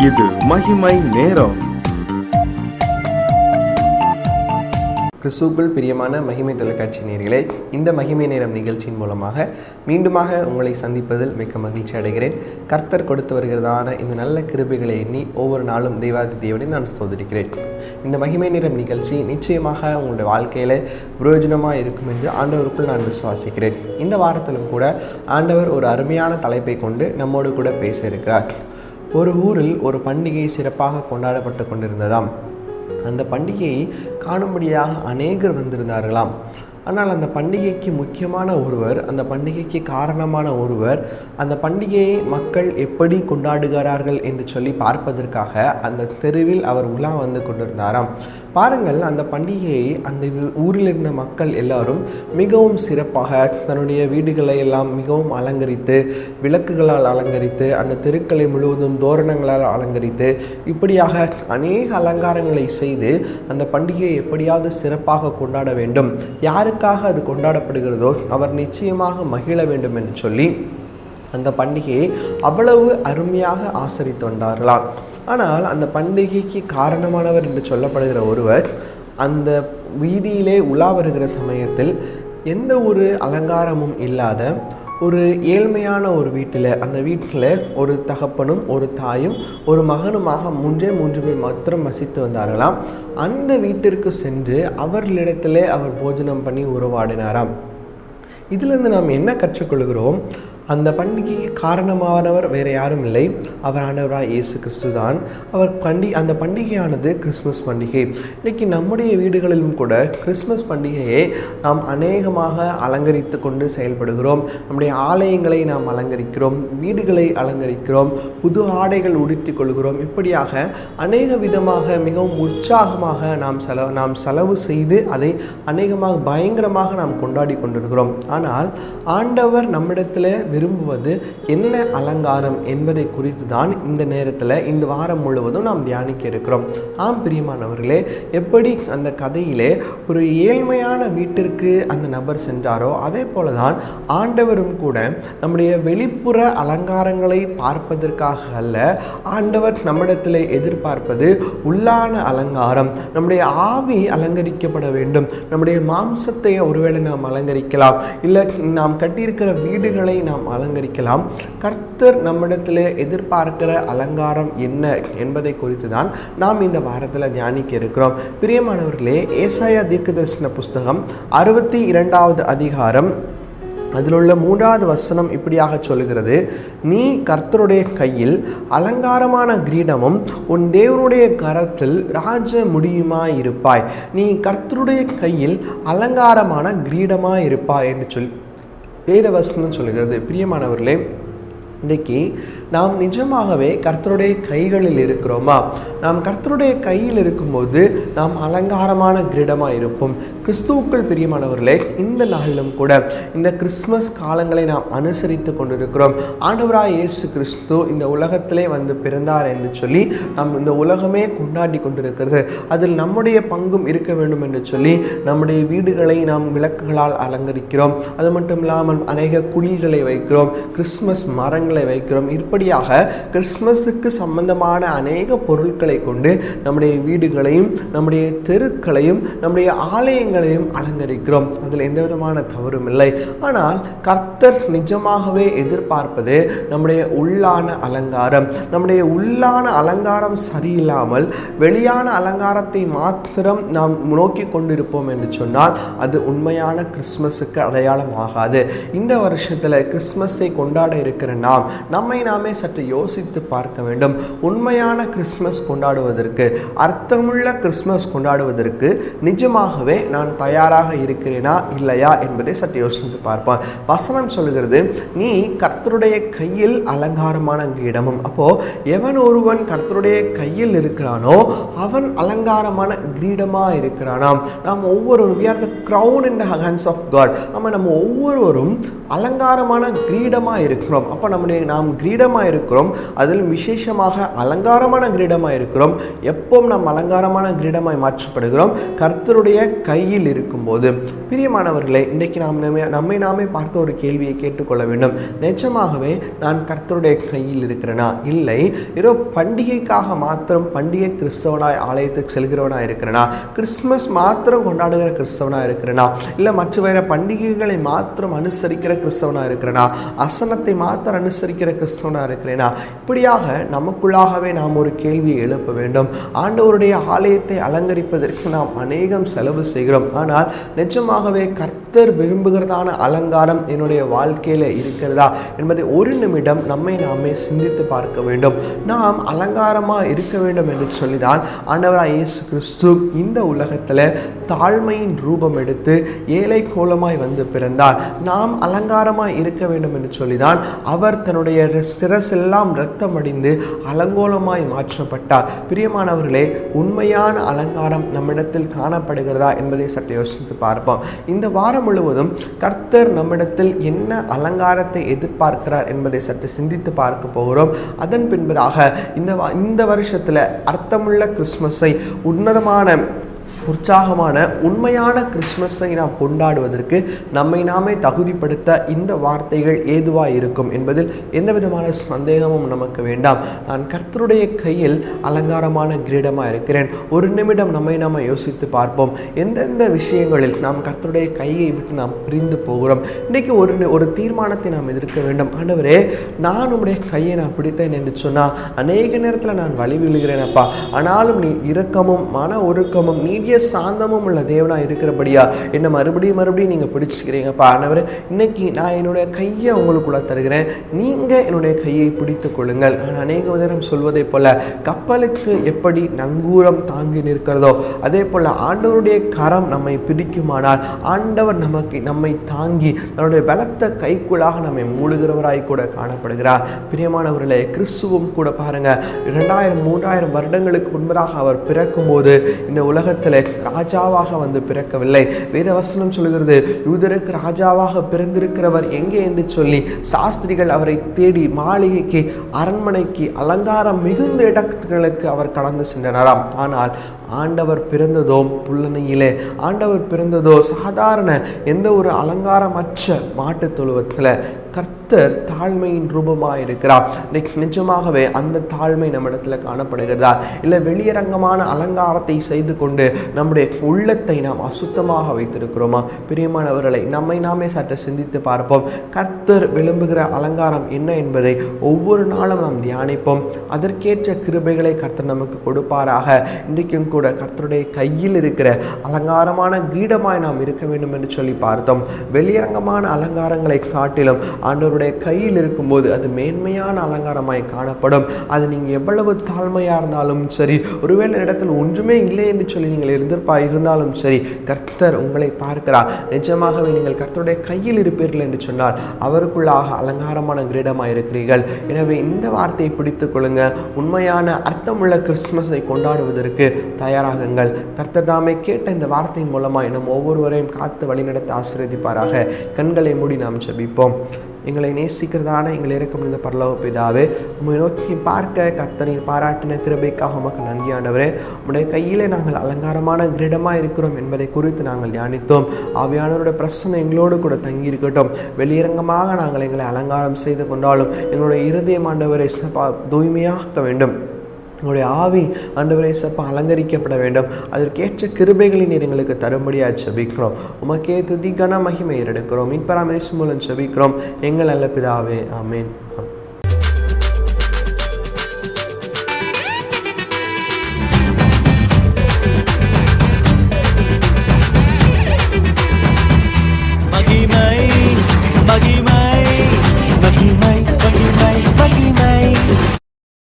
இது மகிமை நேரம். கிறிஸ்துவுக்குள் பிரியமான மகிமை தொலைக்காட்சி நேயர்களே, இந்த மகிமை நேரம் நிகழ்ச்சியின் மூலமாக மீண்டுமாக உங்களை சந்திப்பதில் மிக்க மகிழ்ச்சி அடைகிறேன். கர்த்தர் கொடுத்து வருகிறதான இந்த நல்ல கிருபைகளை எண்ணி ஒவ்வொரு நாளும் தெய்வாதி தேவனை நான் ஸ்தோத்திரிக்கிறேன். இந்த மகிமை நேரம் நிகழ்ச்சி நிச்சயமாக உங்களுடைய வாழ்க்கையில் பிரயோஜனமாக இருக்கும் என்று ஆண்டவருக்குள் நான் விசுவாசிக்கிறேன். இந்த வாரத்திலும் கூட ஆண்டவர் ஒரு அருமையான தலைப்பை கொண்டு நம்மோடு கூட பேச இருக்கிறார். ஒரு ஊரில் ஒரு பண்டிகை சிறப்பாக கொண்டாடப்பட்டு கொண்டிருந்ததாம். அந்த பண்டிகையை காணும்படியாக அநேகர் வந்திருந்தார்களாம். ஆனால் அந்த பண்டிகைக்கு முக்கியமான ஒருவர், அந்த பண்டிகைக்கு காரணமான ஒருவர், அந்த பண்டிகையை மக்கள் எப்படி கொண்டாடுகிறார்கள் என்று சொல்லி பார்ப்பதற்காக அந்த தெருவில் அவர் உலா வந்து கொண்டிருந்தாராம். பாருங்கள், அந்த பண்டிகையை அந்த ஊரில் இருந்த மக்கள் எல்லாரும் மிகவும் சிறப்பாக தன்னுடைய வீடுகளை எல்லாம் மிகவும் அலங்கரித்து, விளக்குகளால் அலங்கரித்து, அந்த தெருக்களை முழுவதும் தோரணங்களால் அலங்கரித்து, இப்படியாக அநேக அலங்காரங்களை செய்து அந்த பண்டிகையை எப்படியாவது சிறப்பாக கொண்டாட வேண்டும், யாருக்காக அது கொண்டாடப்படுகிறதோ அவர் நிச்சயமாக மகிழ வேண்டும் என்று சொல்லி அந்த பண்டிகையை அவ்வளவு அருமையாக ஆசரித்து வந்தார்களாம். ஆனால் அந்த பண்டிகைக்கு காரணமானவர் என்று சொல்லப்படுகிற ஒருவர் அந்த வீதியிலே உலா வருகிற சமயத்தில் எந்த ஒரு அலங்காரமும் இல்லாத ஒரு ஏழ்மையான ஒரு வீட்டில், அந்த வீட்டில் ஒரு தகப்பனும் ஒரு தாயும் ஒரு மகனுமாக மூன்று பேர் மாத்திரம் வசித்து வந்தார்களாம். அந்த வீட்டிற்கு சென்று அவர்களிடத்திலே அவர் போஜனம் பண்ணி உறவாடினாராம். இதிலிருந்து நாம் என்ன கற்றுக்கொள்கிறோம்? அந்த பண்டிகைக்கு காரணமானவர் வேறு யாரும் இல்லை, அவர் ஆண்டவராக இயேசு கிறிஸ்து தான். அந்த பண்டிகையானது கிறிஸ்மஸ் பண்டிகை. இன்றைக்கி நம்முடைய வீடுகளிலும் கூட கிறிஸ்மஸ் பண்டிகையை நாம் அநேகமாக அலங்கரித்து கொண்டு செயல்படுகிறோம். நம்முடைய ஆலயங்களை நாம் அலங்கரிக்கிறோம், வீடுகளை அலங்கரிக்கிறோம், புது ஆடைகள் உடுத்தி கொள்கிறோம். இப்படியாக அநேக விதமாக மிகவும் உற்சாகமாக நாம் செலவு செய்து அதை அநேகமாக பயங்கரமாக நாம் கொண்டாடி கொண்டிருக்கிறோம். ஆனால் ஆண்டவர் நம்மிடத்தில் விரும்புவது என்ன அலங்காரம் என்பதை குறித்து தான் இந்த நேரத்தில், இந்த வாரம் முழுவதும் நாம் தியானிக்க இருக்கிறோம். ஆம் பிரியமானவர்களே, எப்படி அந்த கதையிலே ஒரு ஏழ்மையான வீட்டிற்கு அந்த நபர் சென்றாரோ அதே போல தான் ஆண்டவரும் கூட நம்முடைய வெளிப்புற அலங்காரங்களை பார்ப்பதற்காக அல்ல, ஆண்டவர் நம்மிடத்தில் எதிர்பார்ப்பது உள்ளான அலங்காரம். நம்முடைய ஆவி அலங்கரிக்கப்பட வேண்டும். நம்முடைய மாம்சத்தை ஒருவேளை நாம் அலங்கரிக்கலாம், இல்லை நாம் கட்டியிருக்கிற வீடுகளை நாம் அலங்கரிக்கலாம். கர்த்தர் நம்மிடத்தில் எதிர்பார்க்கிற அலங்காரம் என்ன என்பதை குறித்து தான் நாம் இந்த வாரத்தில் தியானிக்க இருக்கிறோம். பிரியமானவர்களே, ஏசாயா தீர்க்கதரிசன புஸ்தகம் 62வது அதிகாரம் அதில் உள்ள 3வது வசனம் இப்படியாக சொல்கிறது: நீ கர்த்தருடைய கையில் அலங்காரமான கிரீடமும் உன் தேவனுடைய கரத்தில் ராஜ முடியுமாயிருப்பாய். நீ கர்த்தருடைய கையில் அலங்காரமான கிரீடமாயிருப்பாய் என்று சொல்லி வேதவசனம் சொல்கிறது. பிரியமானவர்களே, இன்றைக்கு நாம் நிஜமாகவே கர்த்தருடைய கைகளில் இருக்கிறோமா? நாம் கர்த்தருடைய கையில் இருக்கும்போது நாம் அலங்காரமான கிரீடமாக இருப்போம். கிறிஸ்துவுக்குள் பிரியமானவர்களே, இந்த நாளிலும் கூட இந்த கிறிஸ்மஸ் காலங்களை நாம் அனுசரித்து கொண்டிருக்கிறோம். ஆண்டவராய் இயேசு கிறிஸ்து இந்த உலகத்திலே வந்து பிறந்தார் என்று சொல்லி நாம் இந்த உலகமே கொண்டாடி கொண்டிருக்கிறது. அதில் நம்முடைய பங்கும் இருக்க வேண்டும் என்று சொல்லி நம்முடைய வீடுகளை நாம் விளக்குகளால் அலங்கரிக்கிறோம். அது மட்டும் இல்லாமல் அநேக குழிகளை வைக்கிறோம், கிறிஸ்மஸ் மரங்களை வைக்கிறோம். இப்படியாக கிறிஸ்மஸுக்கு சம்பந்தமான அநேக பொருட்களை கொண்டு நம்முடைய வீடுகளையும் நம்முடைய தெருக்களையும் நம்முடைய ஆலயங்களையும் அலங்கரிக்கிறோம். அதில் எந்த விதமான தவறும் இல்லை. ஆனால் கர்த்தர் நிஜமாகவே எதிர்பார்ப்பது நம்முடைய உள்ளான அலங்காரம். நம்முடைய உள்ளான அலங்காரம் சரியில்லாமல் வெளியான அலங்காரத்தை மாத்திரம் நாம் நோக்கி கொண்டிருப்போம் என்று சொன்னால் அது உண்மையான கிறிஸ்மஸுக்கு அடையாளம் ஆகாது. இந்த வருஷத்தில் கிறிஸ்மஸை கொண்டாட இருக்கிற நாம் நம்மை நாமே சற்று யோசித்து பார்க்க வேண்டும். உண்மையான கிறிஸ்மஸ் கொண்டாடுவதற்கு, அர்த்தமுள்ள கிறிஸ்மஸ் கொண்டாடுவதற்கு நிஜமாகவே நான் தயாராக இருக்கிறேனா இல்லையா என்பதை சற்று யோசித்து பார்ப்பேன். வசனம் சொல்கிறது, நீ கர்த்தருடைய கையில் அலங்காரமான கிரீடமும். அப்போ எவன் ஒருவன் கர்த்தருடைய கையில் இருக்கிறானோ அவன் அலங்காரமான கிரீடமா இருக்கிறானாம். நாம் ஒவ்வொருவரும் we are the crown in the hands of God. நம்ம ஒவ்வொருவரும் அலங்காரமான கிரீடமா இருக்கிறோம். அப்போ நாம் கிரீடமா கிரீடமாக இருக்கிறோம், அதிலும் விசேஷமாக அலங்காரமான கிரீடமாக இருக்கிறோம். எப்போ நாம் அலங்காரமான கிரீடமாய் மாற்றப்படுகிறோம்? கர்த்தருடைய கையில் இருக்கும்போது. பிரியமானவர்களே, இன்றைக்கு நம்மை நாமே பார்த்த ஒரு கேள்வியை கேட்டுக்கொள்ள வேண்டும். நிஜமாகவே நான் கர்த்தருடைய கையில் இருக்கிறேனா? இல்லை, ஏதோ பண்டிகைக்காக மாத்திரம் பண்டிகை கிறிஸ்தவனாய் ஆலயத்துக்கு செல்கிறவனாக இருக்கிறேனா? கிறிஸ்மஸ் மாத்திரம் கொண்டாடுகிற கிறிஸ்தவனாக இருக்கிறேனா? இல்லை மற்ற வேற பண்டிகைகளை மாத்திரம் அனுசரிக்கிற கிறிஸ்தவனாக இருக்கிறேனா? அசனத்தை மாத்திரம் அனுசரிக்கிற கிறிஸ்தவனாக இருக்கிறேனா? இப்படியாக நமக்குள்ளாகவே நாம் ஒரு கேள்வியை எழுப்ப வேண்டும். ஆண்டவருடைய ஆலயத்தை அலங்கரிப்பதற்கு நாம் அநேகம் செலவு செய்கிறோம். ஆனால் நிஜமாகவே கர்த்தர் விரும்புகிறதான அலங்காரம் என்னுடைய வாழ்க்கையில் இருக்கிறதா என்பதை ஒரு நிமிடம் நம்மை நாமே சிந்தித்து பார்க்க வேண்டும். நாம் அலங்காரமாக இருக்க வேண்டும் என்று சொல்லிதான் ஆண்டவராய் இயேசு கிறிஸ்து இந்த உலகத்தில் தாழ்மையின் ரூபம் எடுத்து ஏழை கோலமாய் வந்து பிறந்தார். நாம் அலங்காரமாய் இருக்க வேண்டும் என்று சொல்லிதான் அவர் தன்னுடைய சிரசெல்லாம் இரத்தம் அடிந்து அலங்கோலமாய் மாற்றப்பட்டார். பிரியமானவர்களே, உண்மையான அலங்காரம் நம்மிடத்தில் காணப்படுகிறதா என்பதை சற்று யோசித்து பார்ப்போம். இந்த வாரம் முழுவதும் கர்த்தர் நம்மிடத்தில் என்ன அலங்காரத்தை எதிர்பார்க்கிறார் என்பதை சற்று சிந்தித்து பார்க்க போகிறோம். அதன் பின்பதாக இந்த வருஷத்தில் அர்த்தமுள்ள கிறிஸ்மஸை உன்னதமான உற்சாகமான உண்மையான கிறிஸ்மஸை நாம் கொண்டாடுவதற்கு நம்மை நாமே தகுதிப்படுத்த இந்த வார்த்தைகள் ஏதுவாக இருக்கும் என்பதில் எந்த விதமான சந்தேகமும் நமக்கு வேண்டாம். நான் கர்த்தருடைய கையில் அலங்காரமான கிரீடமாக இருக்கிறேன். ஒரு நிமிடம் நம்மை நாம யோசித்து பார்ப்போம். எந்தெந்த விஷயங்களில் நாம் கர்த்தருடைய கையை விட்டு நாம் பிரிந்து போகிறோம்? இன்றைக்கு ஒரு தீர்மானத்தை நாம் எதிர்க்க வேண்டும். ஆண்டவரே, நான் உம்முடைய கையை நான் பிடித்தேன் என்று சொன்னால் அநேக நேரத்தில் நான் வழி விழுகிறேன் அப்பா. ஆனாலும் நீ இரக்கமும் மன ஒருக்கமும் நீடிய சாந்தமும் உள்ள தேவனாக இருக்கிறபடியா என்னை மறுபடியும் நீங்கள் பிடிச்சிக்கிறீங்கப்பா. ஆண்டவரே, இன்னைக்கு நான் என்னுடைய கையை உங்களுக்குள்ள தருகிறேன், நீங்கள் என்னுடைய கையை பிடித்துக் கொள்ளுங்கள். நான் அநேக நேரம் சொல்வதை போல கப்பலுக்கு எப்படி நங்கூரம் தாங்கி நிற்கிறதோ அதே போல ஆண்டவருடைய கரம் நம்மை பிடிக்குமானால் ஆண்டவர் நம்மை தாங்கி தன்னுடைய பலத்த கைக்குள்ளாக நம்மை மூடுகிறவராய் கூட காணப்படுகிறார். பிரியமானவர்களே, கிறிஸ்துவும் கூட பாருங்க, 2000-3000 வருடங்களுக்கு முன்பதாக அவர் பிறக்கும் போது இந்த உலகத்தில் ராஜாவாக வந்து பிறக்கவில்லை. வேதவசனம் சொல்கிறது, யூதருக்கு ராஜாவாக பிறந்திருக்கிறவர் எங்கே என்று சொல்லி சாஸ்திரிகள் அவரை தேடி மாளிகைக்கு, அரண்மனைக்கு, அலங்காரம் மிகுந்த இடங்களுக்கு அவர் கடந்து சென்றனராம். ஆனால் ஆண்டவர் பிறந்ததோ புல்லனையிலே, ஆண்டவர் பிறந்ததோ சாதாரண எந்த ஒரு அலங்காரமற்ற மாட்டு தொழுவத்தில். கர்த்தர் தாழ்மையின் ரூபமாக இருக்கிறார். நிஜமாகவே அந்த தாழ்மை நம்மிடத்தில் காணப்படுகிறதா? இல்லை வெளியரங்கமான அலங்காரத்தை செய்து கொண்டு நம்முடைய உள்ளத்தை நாம் அசுத்தமாக வைத்திருக்கிறோமா? பிரியமானவர்களை, நம்மை நாமே சற்று சிந்தித்து பார்ப்போம். கர்த்தர் விரும்புகிற அலங்காரம் என்ன என்பதை ஒவ்வொரு நாளும் நாம் தியானிப்போம். அதற்கேற்ற கிருபைகளை கர்த்தர் நமக்கு கொடுப்பாராக. இன்றைக்கும் கூட கர்த்தருடைய கையில் இருக்கிற அலங்காரமான கிரீடமாய் நாம் இருக்க வேண்டும் என்று சொல்லி பார்த்தோம். வெளியரங்கமான அலங்காரங்களை காட்டிலும் ஆண்டவருடைய கையில் இருக்கும்போது அது மேன்மையான அலங்காரமாய் காணப்படும். அது நீங்கள் எவ்வளவு தாழ்மையாக இருந்தாலும் சரி, ஒருவேளை இடத்தில் ஒன்றுமே இல்லை என்று சொல்லி நீங்கள் இருந்தாலும் சரி, கர்த்தர் உங்களை பார்க்கிறார். நிஜமாகவே நீங்கள் கர்த்தருடைய கையில் இருப்பீர்கள் என்று சொன்னால் அவருக்குள்ளாக அலங்காரமான கிரீடமாக இருக்கிறீர்கள். எனவே இந்த வார்த்தையை பிடித்துக் கொள்ளுங்க. உண்மையான அர்த்தமுள்ள கிறிஸ்துமஸை கொண்டாடுவதற்கு தயாராகுங்கள். கர்த்தர் தாமே கேட்ட இந்த வார்த்தையின் மூலமாக நம் ஒவ்வொருவரையும் காத்து வழிநடத்த ஆசீர்வதிப்பாராக. கண்களை மூடி நாம் ஜெபிப்போம். எங்களை நேசிக்கிறதான எங்களை இரக்கம் இந்த பரலோக பிதாவே, உம்மை நோக்கி பார்க்க கர்த்தரின் பாராட்டின கிருபைக்காக உமக்கு நன்றி ஆண்டவரே. உம்முடைய கையிலே நாங்கள் அலங்காரமான கிரீடமாக இருக்கிறோம் என்பதை குறித்து நாங்கள் தியானித்தோம். ஆவியானவருடைய பிரசன்னம் எங்களோடு கூட தங்கி இருக்கட்டும். வெளியரங்கமாக நாங்கள் எங்களை அலங்காரம் செய்து கொண்டாலும் எங்களுடைய இருதயம் ஆண்டவரை தூய்மையாக்க வேண்டும். உங்களுடைய ஆவி ஆண்டவரே சப்பா அலங்கரிக்கப்பட வேண்டும். அதற்கேற்ற கிருபைகளை நீர் எங்களுக்கு தரும்படியாக ஜெபிக்கிறோம். உமக்கே துதி கன மகிமை எடுக்கிறோம். மீட்பராமேசு மூலம் ஜெபிக்கிறோம் எங்கள் நல்ல பிதாவே, ஆமேன். மகிமை மகிமை